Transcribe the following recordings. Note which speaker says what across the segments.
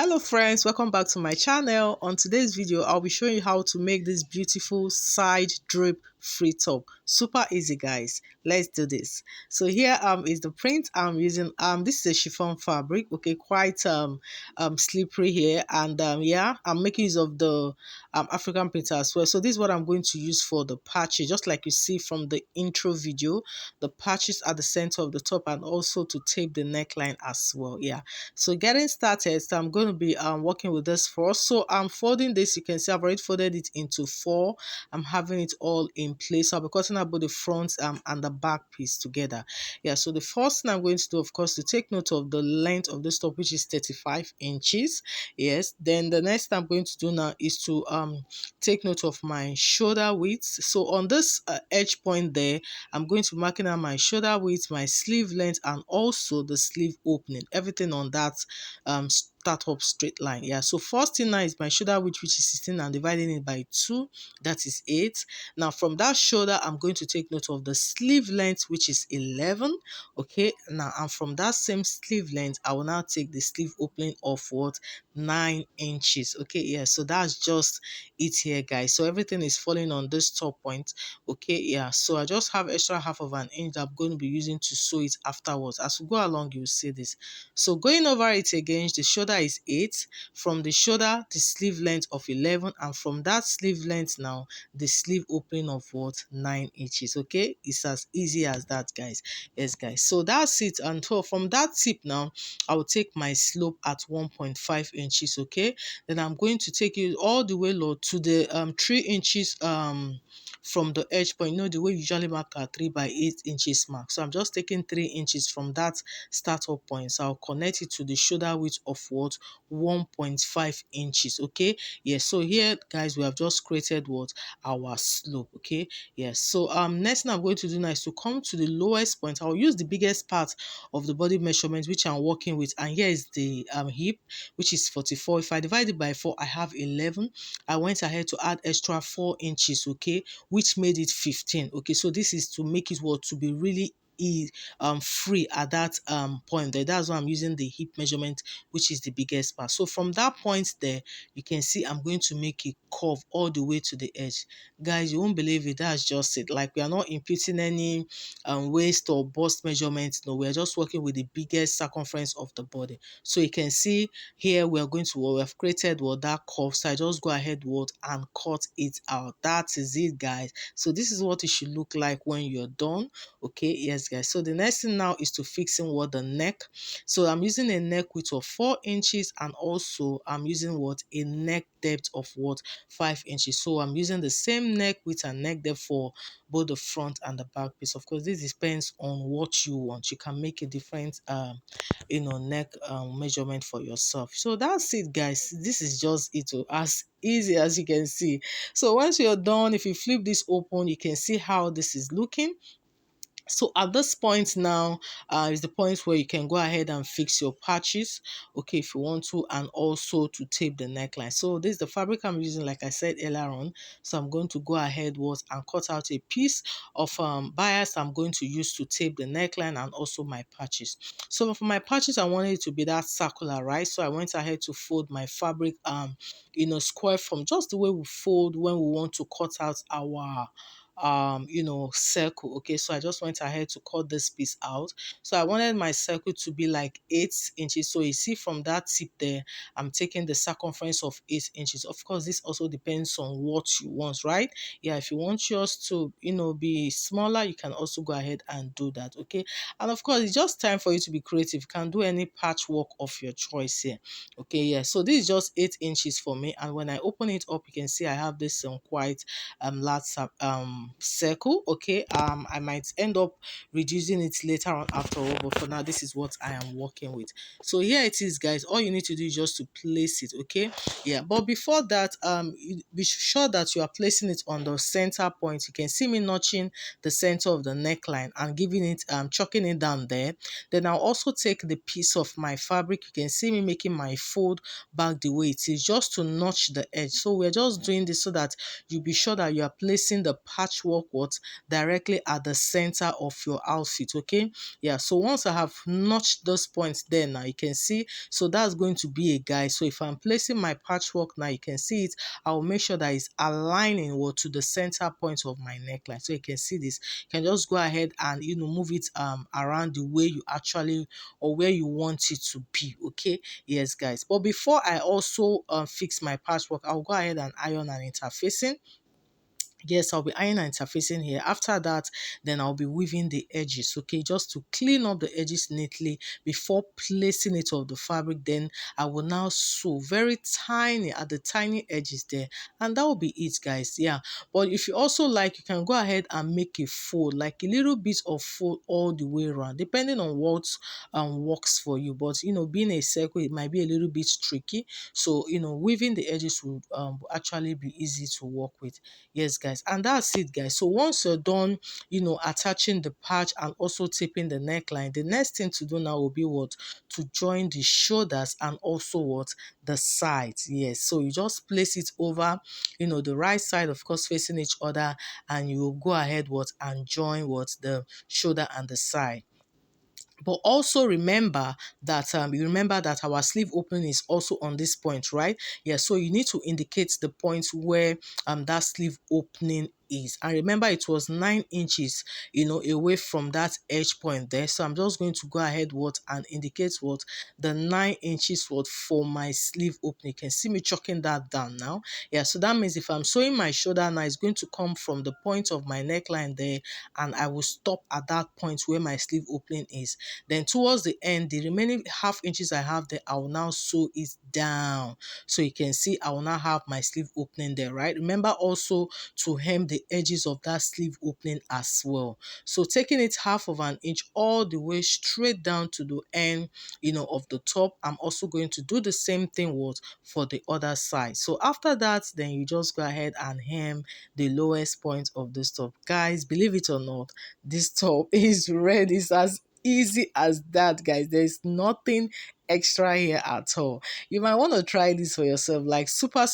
Speaker 1: Hello friends, welcome back to my channel. On today's video I'll be showing you how to make this beautiful side drape free top. Super easy guys, let's do this. So here is the print I'm using. This is a chiffon fabric, okay, quite slippery here, and yeah, I'm making use of the African printer as well. So this is what I'm going to use for the patches, just like you see from the intro video, the patches at the center of the top, and also to tape the neckline as well. Yeah, so getting started, so I'm going to be working with this first. So I'm folding this. You can see I've already folded it into four. I'm having it all in place. So I'll be cutting out both the front and the back piece together. Yeah, so the first thing I'm going to do, of course, to take note of the length of this top, which is 35 inches. Yes, then the next thing I'm going to do now is to take note of my shoulder width. So on this edge point there, I'm going to be marking out my shoulder width, my sleeve length, and also the sleeve opening. Everything on that start up straight line. Yeah, so first thing now is my shoulder width, which is 16, and dividing it by 2, that is 8. Now from that shoulder, I'm going to take note of the sleeve length, which is 11. Okay, now and from that same sleeve length, I will now take the sleeve opening of what, 9 inches. Okay, yeah, so that's just it here guys. So everything is falling on this top point. Okay, yeah, so I just have extra half of an inch that I'm going to be using to sew it afterwards. As we go along, you'll see this. So going over it again, the shoulder is 8. From the shoulder, the sleeve length of 11, and from that sleeve length now, the sleeve opening of what, 9 inches. Okay, it's as easy as that guys. Yes guys, so that's it. And so from that tip now, I will take my slope at 1.5 inches. Okay, then I'm going to take it all the way low to the 3 inches from the edge point. You know the way you usually mark a 3 by 8 inches mark. So I'm just taking 3 inches from that startup point. So I'll connect it to the shoulder width of what, 1.5 inches. Okay, yes. So here guys, we have just created what, our slope. Okay, yes. So next thing I'm going to do now is to come to the lowest point. I'll use the biggest part of the body measurement which I'm working with, and here is the hip, which is 44. If I divide it by 4, I have 11. I went ahead to add extra 4 inches, okay, which made it 15. Okay, so this is to make it what, to be really free at that point there. That's why I'm using the hip measurement, which is the biggest part. So from that point there, you can see I'm going to make a curve all the way to the edge. Guys, you won't believe it, that's just it. Like, we are not imputing any waist or bust measurements. No, we're just working with the biggest circumference of the body. So you can see here we are going to, we have created what, that curve. So I just go ahead what and cut it out. That is it guys. So this is what it should look like when you're done. Okay, yes guys. So the next thing now is to fixing what, the neck. So I'm using a neck width of 4 inches, and also I'm using what, a neck depth of what, 5 inches. So I'm using the same neck width and neck depth for both the front and the back piece. Of course, this depends on what you want. You can make a different neck measurement for yourself. So that's it guys. This is just it, as easy as you can see. So once you're done, if you flip this open, you can see how this is looking. So at this point now is the point where you can go ahead and fix your patches, okay, if you want to, and also to tape the neckline. So this is the fabric I'm using, like I said earlier on. So I'm going to go ahead and cut out a piece of bias I'm going to use to tape the neckline and also my patches. So for my patches, I wanted it to be that circular, right? So I went ahead to fold my fabric square from just the way we fold when we want to cut out our circle. Okay, so I just went ahead to cut this piece out. So I wanted my circle to be like 8 inches. So you see from that tip there, I'm taking the circumference of 8 inches. Of course, this also depends on what you want, right? Yeah, if you want yours to be smaller, you can also go ahead and do that. Okay, and of course, it's just time for you to be creative. You can do any patchwork of your choice here. Okay, yeah, so this is just 8 inches for me, and when I open it up, you can see I have this quite large circle. Okay, I might end up reducing it later on after all, but for now this is what I am working with. So here it is guys. All you need to do is just to place it. Okay, yeah, but before that, be sure that you are placing it on the center point. You can see me notching the center of the neckline and giving it chucking it down there. Then I'll also take the piece of my fabric. You can see me making my fold back the way it is, just to notch the edge. So we're just doing this so that you be sure that you are placing the patchwork what directly at the center of your outfit. Okay, yeah, so once I have notched those points there, now you can see, so that's going to be a guide. So if I'm placing my patchwork now, you can see it. I'll make sure that it's aligning what to the center point of my neckline. So you can see this. You can just go ahead and move it around the way you actually, or where you want it to be. Okay, yes guys, but before I also fix my patchwork, I'll go ahead and iron and interfacing. Yes, I'll be ironing and interfacing here. After that, then I'll be weaving the edges, okay, just to clean up the edges neatly before placing it on the fabric. Then I will now sew very tiny at the tiny edges there, and that will be it, guys. Yeah, but if you also like, you can go ahead and make a fold, like a little bit of fold all the way around, depending on what works for you. But being a circle, it might be a little bit tricky. So weaving the edges would actually be easy to work with. Yes guys, and that's it guys. So once you're done attaching the patch and also taping the neckline, the next thing to do now will be what, to join the shoulders and also what, the sides. Yes, so you just place it over the right side, of course, facing each other, and you will go ahead what and join what, the shoulder and the side. But also remember that our sleeve opening is also on this point, right? Yeah, so you need to indicate the point where that sleeve opening is. And remember, it was 9 inches away from that edge point there. So I'm just going to go ahead what and indicate what, the 9 inches what for my sleeve opening. You can see me chalking that down now. Yeah, so that means if I'm sewing my shoulder now, it's going to come from the point of my neckline there, and I will stop at that point where my sleeve opening is. Then towards the end, the remaining half inches I have there, I will now sew it down. So you can see I will now have my sleeve opening there, right? Remember also to hem the edges of that sleeve opening as well. So taking it half of an inch all the way straight down to the end, of the top. I'm also going to do the same thing what for the other side. So after that, then you just go ahead and hem the lowest point of this top. Guys, believe it or not, this top is ready. It's as easy as that, guys. There's nothing extra here at all. You might want to try this for yourself, like super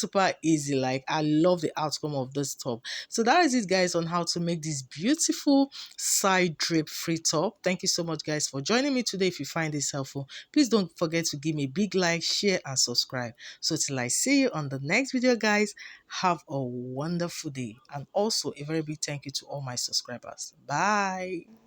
Speaker 1: easy. Like, I love the outcome of this top. So that is it guys on how to make this beautiful side drape free top. Thank you so much guys for joining me today. If you find this helpful, please don't forget to give me a big like, share and subscribe. So till I see you on the next video guys, have a wonderful day, and also a very big thank you to all my subscribers. Bye.